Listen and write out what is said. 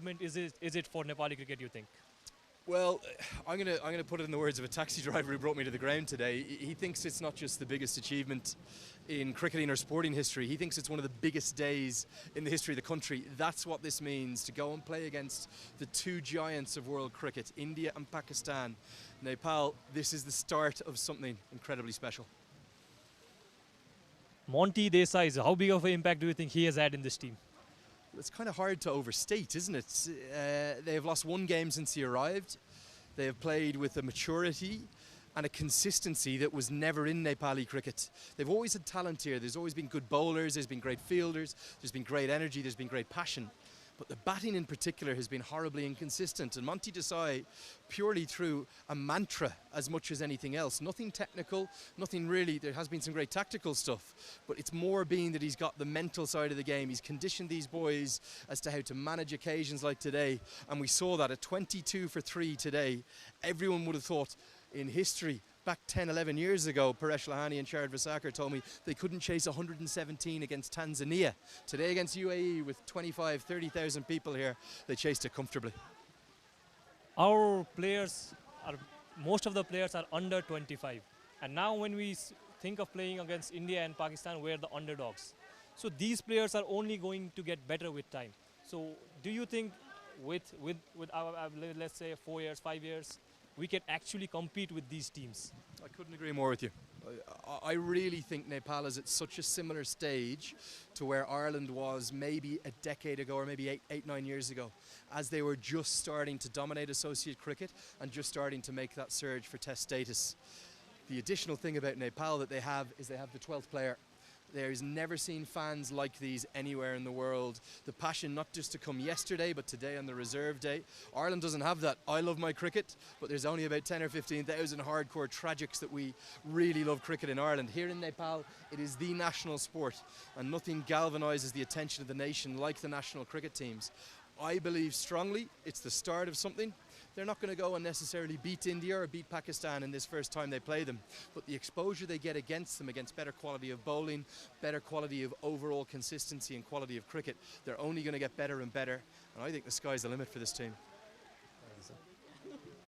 achievement is it for Nepali cricket, you think? Well, I'm gonna put it in the words of a taxi driver who brought me to the ground today. He thinks it's not just the biggest achievement in cricketing or sporting history. He thinks it's one of the biggest days in the history of the country. That's what this means, to go and play against the two giants of world cricket, India and Pakistan. Nepal, this is the start of something incredibly special. Monty Desai, how big of an impact do you think he has had in this team? It's kind of hard to overstate, isn't it? They have lost one game since he arrived. They have played with a maturity and a consistency that was never in Nepali cricket. They've always had talent here. There's always been good bowlers, there's been great fielders, there's been great energy, there's been great passion. But the batting in particular has been horribly inconsistent. And Monty Desai, purely through a mantra as much as anything else. Nothing technical, nothing really. There has been some great tactical stuff. But it's more being that he's got the mental side of the game. He's conditioned these boys as to how to manage occasions like today. And we saw that at 22 for 3 today. Everyone would have thought in history, back 10, 11 years ago, Paresh Lahani and Shard Vasakar told me they couldn't chase 117 against Tanzania. Today against UAE with 25, 30,000 people here, they chased it comfortably. Our players most of the players are under 25. And now when we think of playing against India and Pakistan, we're the underdogs. So these players are only going to get better with time. So do you think with our, let's say 4 years, 5 years, we can actually compete with these teams? I couldn't agree more with you. I really think Nepal is at such a similar stage to where Ireland was maybe a decade ago or maybe 9 years ago, as they were just starting to dominate associate cricket and just starting to make that surge for test status. The additional thing about Nepal that they have is they have the 12th player. There's never seen fans like these anywhere in the world. The passion not just to come yesterday, but today on the reserve day. Ireland doesn't have that. I love my cricket, but there's only about 10 or 15,000 hardcore tragics that we really love cricket in Ireland. Here in Nepal, it is the national sport, and nothing galvanises the attention of the nation like the national cricket teams. I believe strongly it's the start of something. They're not going to go and necessarily beat India or beat Pakistan in this first time they play them. But the exposure they get against them, against better quality of bowling, better quality of overall consistency and quality of cricket, they're only going to get better and better. And I think the sky's the limit for this team.